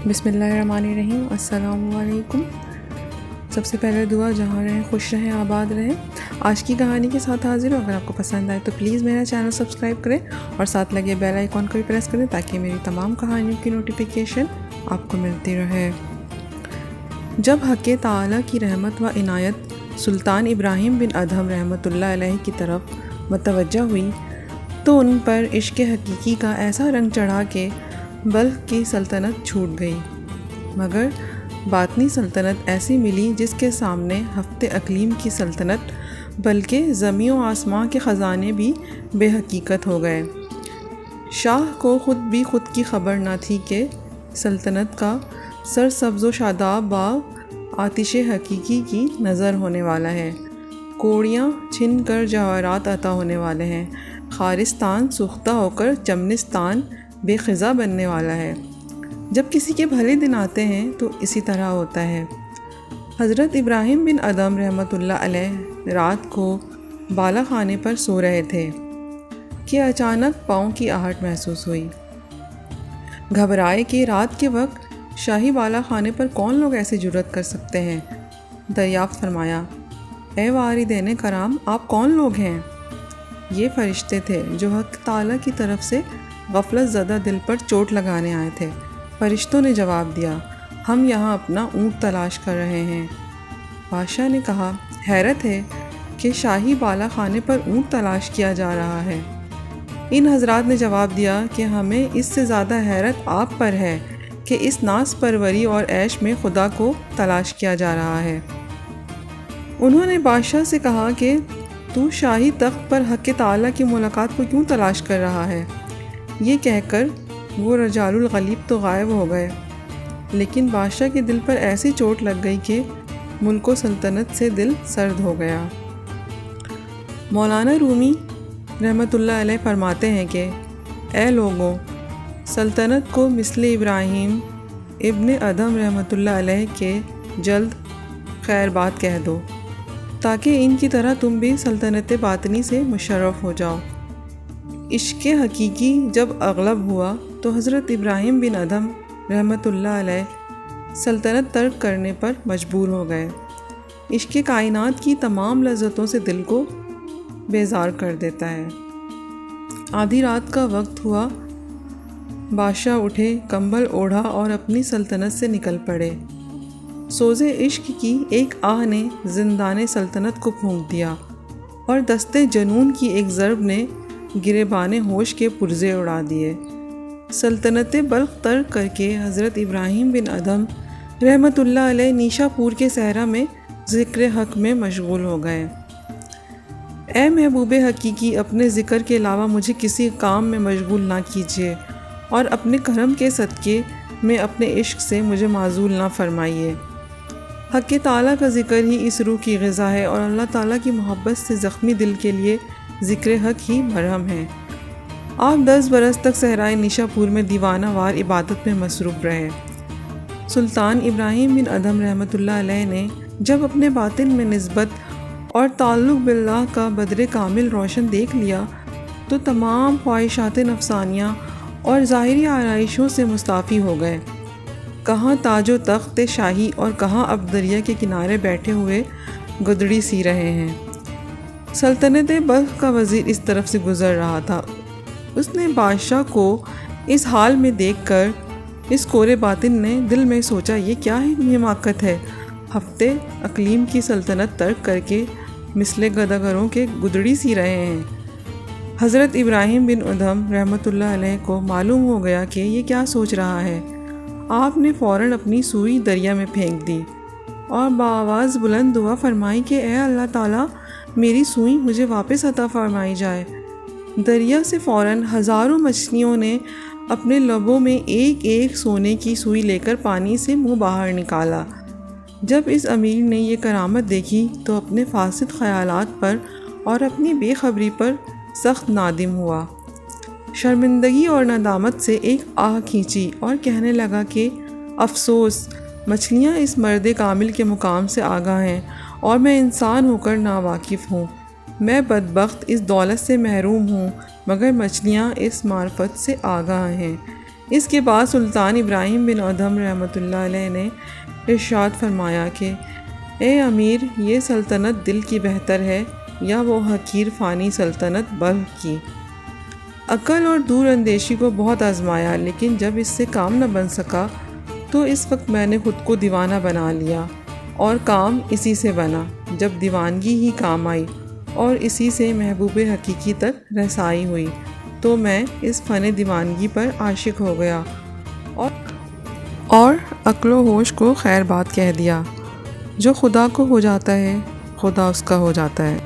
بسم اللہ الرحمن الرحیم۔ السلام علیکم۔ سب سے پہلے دعا جہاں رہیں خوش رہیں آباد رہیں۔ آج کی کہانی کے ساتھ حاضر ہوں۔ اگر آپ کو پسند آئے تو پلیز میرا چینل سبسکرائب کریں اور ساتھ لگے بیل آئیکن کو بھی پریس کریں تاکہ میری تمام کہانیوں کی نوٹیفیکیشن آپ کو ملتی رہے۔ جب حق تعالیٰ کی رحمت و عنایت سلطان ابراہیم بن ادھم رحمۃ اللہ علیہ کی طرف متوجہ ہوئی تو ان پر عشق حقیقی کا ایسا رنگ چڑھا کہ بلخ کی سلطنت چھوٹ گئی، مگر باطنی سلطنت ایسی ملی جس کے سامنے ہفت اقلیم کی سلطنت بلکہ زمین و آسمان کے خزانے بھی بے حقیقت ہو گئے۔ شاہ کو خود کی خبر نہ تھی کہ سلطنت کا سر سبز و شاداب باغ آتش حقیقی کی نظر ہونے والا ہے، کوڑیاں چھن کر جواہرات عطا ہونے والے ہیں، خارستان سوختہ ہو کر چمنستان بے خزاں بننے والا ہے۔ جب کسی کے بھلے دن آتے ہیں تو اسی طرح ہوتا ہے۔ حضرت ابراہیم بن ادھم رحمۃ اللہ علیہ رات کو بالا خانے پر سو رہے تھے کہ اچانک پاؤں کی آہٹ محسوس ہوئی۔ گھبرائے کہ رات کے وقت شاہی بالا خانے پر کون لوگ ایسی جرأت کر سکتے ہیں۔ دریافت فرمایا، اے واردین کرام، آپ کون لوگ ہیں؟ یہ فرشتے تھے جو حق تعالیٰ کی طرف سے غفلت زدہ دل پر چوٹ لگانے آئے تھے۔ فرشتوں نے جواب دیا، ہم یہاں اپنا اونٹ تلاش کر رہے ہیں۔ بادشاہ نے کہا، حیرت ہے کہ شاہی بالا خانے پر اونٹ تلاش کیا جا رہا ہے۔ ان حضرات نے جواب دیا کہ ہمیں اس سے زیادہ حیرت آپ پر ہے کہ اس ناز پروری اور عیش میں خدا کو تلاش کیا جا رہا ہے۔ انہوں نے بادشاہ سے کہا کہ تو شاہی تخت پر حق تعالیٰ کی ملاقات کو کیوں تلاش کر رہا ہے؟ یہ کہہ کر وہ رجال الغلیب تو غائب ہو گئے، لیکن بادشاہ کے دل پر ایسی چوٹ لگ گئی کہ ملک و سلطنت سے دل سرد ہو گیا۔ مولانا رومی رحمۃ اللہ علیہ فرماتے ہیں کہ اے لوگوں، سلطنت کو مثل ابراہیم ابن ادھم رحمۃ اللہ علیہ کے جلد خیر بات کہہ دو تاکہ ان کی طرح تم بھی سلطنت باطنی سے مشرف ہو جاؤ۔ عشق حقیقی جب اغلب ہوا تو حضرت ابراہیم بن ادھم رحمۃ اللہ علیہ سلطنت ترک کرنے پر مجبور ہو گئے۔ عشق کائنات کی تمام لذتوں سے دل کو بیزار کر دیتا ہے۔ آدھی رات کا وقت ہوا، بادشاہ اٹھے، کمبل اوڑھا اور اپنی سلطنت سے نکل پڑے۔ سوز عشق کی ایک آہ نے زندان سلطنت کو پھونک دیا اور دستے جنون کی ایک ضرب نے گریبان ہوش کے پرزے اڑا دیے۔ سلطنت بلخ ترک کر کے حضرت ابراہیم بن ادھم رحمۃ اللہ علیہ نیشا پور کے صحرا میں ذکر حق میں مشغول ہو گئے۔ اے محبوب حقیقی، اپنے ذکر کے علاوہ مجھے کسی کام میں مشغول نہ کیجیے اور اپنے کرم کے صدقے میں اپنے عشق سے مجھے معزول نہ فرمائیے۔ حق تعالیٰ کا ذکر ہی اس روح کی غذا ہے اور اللہ تعالیٰ کی محبت سے زخمی دل کے لیے ذکر حق ہی مرہم ہے۔ آپ 10 برس تک صحرائے نیشا پور میں دیوانہ وار عبادت میں مصروف رہے۔ سلطان ابراہیم بن ادھم رحمۃ اللہ علیہ نے جب اپنے باطن میں نسبت اور تعلق باللہ کا بدر کامل روشن دیکھ لیا تو تمام خواہشات نفسانیہ اور ظاہری آرائشوں سے مستعفی ہو گئے۔ کہاں تاج و تخت شاہی اور کہاں اب دریا کے کنارے بیٹھے ہوئے گدڑی سی رہے ہیں۔ سلطنت بلخ کا وزیر اس طرف سے گزر رہا تھا۔ اس نے بادشاہ کو اس حال میں دیکھ کر اس کورے باطن نے دل میں سوچا، یہ کیا حماقت ہے، ہفتے اقلیم کی سلطنت ترک کر کے مثل گداگروں کے گدڑی سی رہے ہیں۔ حضرت ابراہیم بن ادھم رحمۃ اللہ علیہ کو معلوم ہو گیا کہ یہ کیا سوچ رہا ہے۔ آپ نے فوراً اپنی سوئی دریا میں پھینک دی اور بآواز بلند دعا فرمائی کہ اے اللہ تعالیٰ، میری سوئی مجھے واپس عطا فرمائی جائے۔ دریا سے فوراً ہزاروں مچھلیوں نے اپنے لبوں میں ایک ایک سونے کی سوئی لے کر پانی سے منہ باہر نکالا۔ جب اس امیر نے یہ کرامت دیکھی تو اپنے فاسد خیالات پر اور اپنی بے خبری پر سخت نادم ہوا۔ شرمندگی اور ندامت سے ایک آہ کھینچی اور کہنے لگا کہ افسوس، مچھلیاں اس مرد کامل کے مقام سے آگاہ ہیں اور میں انسان ہو کر ناواقف ہوں۔ میں بدبخت اس دولت سے محروم ہوں، مگر مچھلیاں اس معرفت سے آگاہ ہیں۔ اس کے بعد سلطان ابراہیم بن ادھم رحمۃ اللہ علیہ نے ارشاد فرمایا کہ اے امیر، یہ سلطنت دل کی بہتر ہے یا وہ حقیر فانی سلطنت بلخ کی؟ عقل اور دور اندیشی کو بہت آزمایا، لیکن جب اس سے کام نہ بن سکا تو اس وقت میں نے خود کو دیوانہ بنا لیا، اور کام اسی سے بنا جب دیوانگی ہی کام آئی اور اسی سے محبوب حقیقی تک رسائی ہوئی، تو میں اس فن دیوانگی پر عاشق ہو گیا اور عقل و ہوش کو خیر بات کہہ دیا۔ جو خدا کو ہو جاتا ہے خدا اس کا ہو جاتا ہے۔